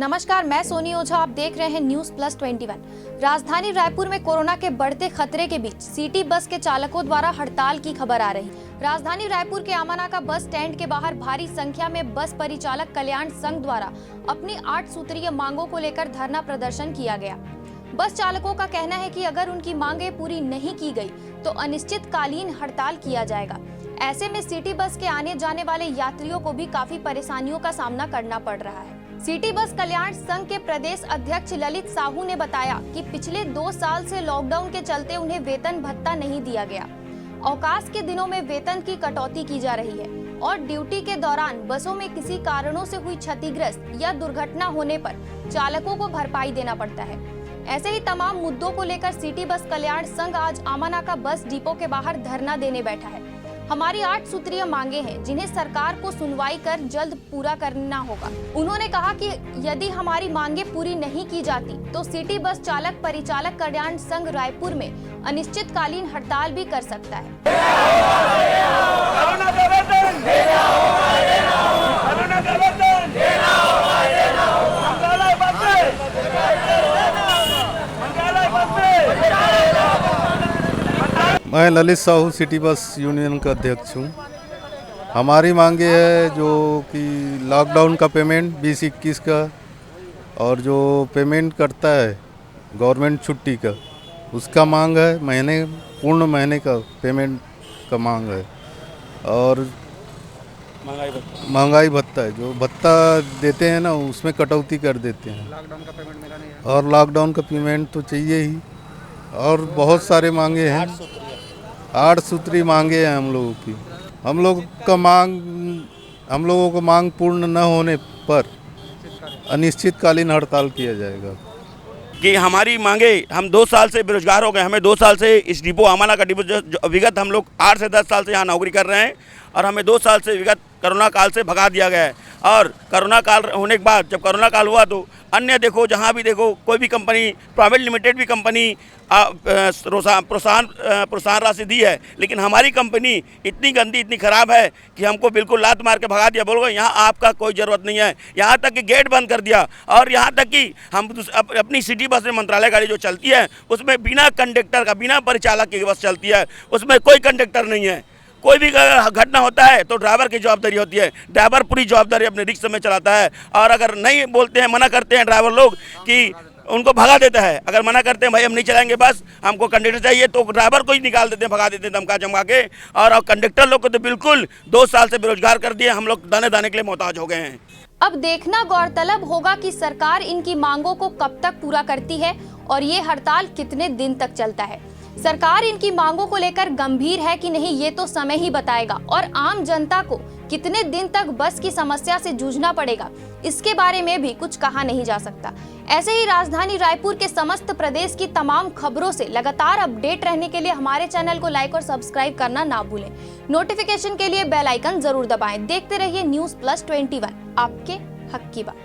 नमस्कार, मैं सोनी ओझा। आप देख रहे हैं न्यूज प्लस 21। राजधानी रायपुर में कोरोना के बढ़ते खतरे के बीच सिटी बस के चालकों द्वारा हड़ताल की खबर आ रही। राजधानी रायपुर के आमानाका बस स्टैंड के बाहर भारी संख्या में बस परिचालक कल्याण संघ द्वारा अपनी 8 सूत्रीय मांगों को लेकर धरना प्रदर्शन किया गया। बस चालकों का कहना है कि अगर उनकी मांगें पूरी नहीं की गई तो अनिश्चितकालीन हड़ताल किया जाएगा। ऐसे में सिटी बस के आने जाने वाले यात्रियों को भी काफी परेशानियों का सामना करना पड़ रहा है। सिटी बस कल्याण संघ के प्रदेश अध्यक्ष ललित साहू ने बताया कि पिछले 2 साल से लॉकडाउन के चलते उन्हें वेतन भत्ता नहीं दिया गया। अवकाश के दिनों में वेतन की कटौती की जा रही है और ड्यूटी के दौरान बसों में किसी कारणों से हुई क्षतिग्रस्त या दुर्घटना होने पर चालकों को भरपाई देना पड़ता है। ऐसे ही तमाम मुद्दों को लेकर सिटी बस कल्याण संघ आज आमानाका बस डिपो के बाहर धरना देने बैठा है। हमारी 8 सूत्रीय मांगे हैं जिन्हें सरकार को सुनवाई कर जल्द पूरा करना होगा। उन्होंने कहा कि यदि हमारी मांगे पूरी नहीं की जाती तो सिटी बस चालक परिचालक कल्याण संघ रायपुर में अनिश्चितकालीन हड़ताल भी कर सकता है। मैं Lalit Sahu city bus union का अध्यक्ष हूँ। हमारी मांगे है जो कि लॉकडाउन का पेमेंट 20-21 का और जो पेमेंट करता है गवर्नमेंट छुट्टी का उसका मांग है, पूर्ण महीने का पेमेंट का मांग है। और महंगाई भत्ता है, जो भत्ता देते हैं ना उसमें कटौती कर देते हैं। लॉकडाउन का पेमेंट मिला नहीं है और लॉकडाउन का पेमेंट तो चाहिए ही। और बहुत सारे मांगे हैं, 8 सूत्री मांगे हैं हम लोगों की। हम लोगों को मांग पूर्ण न होने पर अनिश्चितकालीन हड़ताल किया जाएगा। कि हमारी मांगे, हम 2 साल से बेरोजगार हो गए। हमें 2 साल से इस डिपो आमानाका डिपो जो विगत हम लोग 8 से 10 साल से यहाँ नौकरी कर रहे हैं और हमें 2 साल से विगत कोरोना काल से भगा दिया गया है। और कोरोना काल होने के बाद जब कोरोना काल हुआ तो अन्य देखो, जहाँ भी देखो, कोई भी कंपनी, प्राइवेट लिमिटेड भी कंपनी प्रोत्साहन राशि दी है, लेकिन हमारी कंपनी इतनी गंदी, इतनी ख़राब है कि हमको बिल्कुल लात मार के भगा दिया। बोलो यहाँ आपका कोई ज़रूरत नहीं है। यहाँ तक कि गेट बंद कर दिया और यहाँ तक कि हम अपनी सिटी बस में मंत्रालय गाड़ी जो चलती है उसमें बिना कंडक्टर का, बिना परिचालक की बस चलती है, उसमें कोई कंडक्टर नहीं है। कोई भी घटना होता है तो ड्राइवर की जवाबदारी होती है। ड्राइवर पूरी जवाबदारी अपने रिक्शा में चलाता है और अगर नहीं बोलते हैं, मना करते हैं ड्राइवर लोग कि उनको भगा देता है। अगर मना करते हैं भाई हम नहीं चलाएंगे बस, हमको कंडक्टर चाहिए, तो ड्राइवर को ही निकाल देते हैं, भगा देते हैं धमका चमका के। और कंडक्टर लोग को तो बिल्कुल 2 साल से बेरोजगार कर दिए। हम लोग दाने दाने के लिए मोहताज हो गए हैं। अब देखना गौरतलब होगा कि सरकार इनकी मांगों को कब तक पूरा करती है और ये हड़ताल कितने दिन तक चलता है। सरकार इनकी मांगों को लेकर गंभीर है कि नहीं ये तो समय ही बताएगा और आम जनता को कितने दिन तक बस की समस्या से जूझना पड़ेगा इसके बारे में भी कुछ कहा नहीं जा सकता। ऐसे ही राजधानी रायपुर के समस्त प्रदेश की तमाम खबरों से लगातार अपडेट रहने के लिए हमारे चैनल को लाइक और सब्सक्राइब करना ना भूलें। नोटिफिकेशन के लिए बेल आइकन जरूर दबाएं। देखते रहिए न्यूज प्लस 21, आपके हक की बात।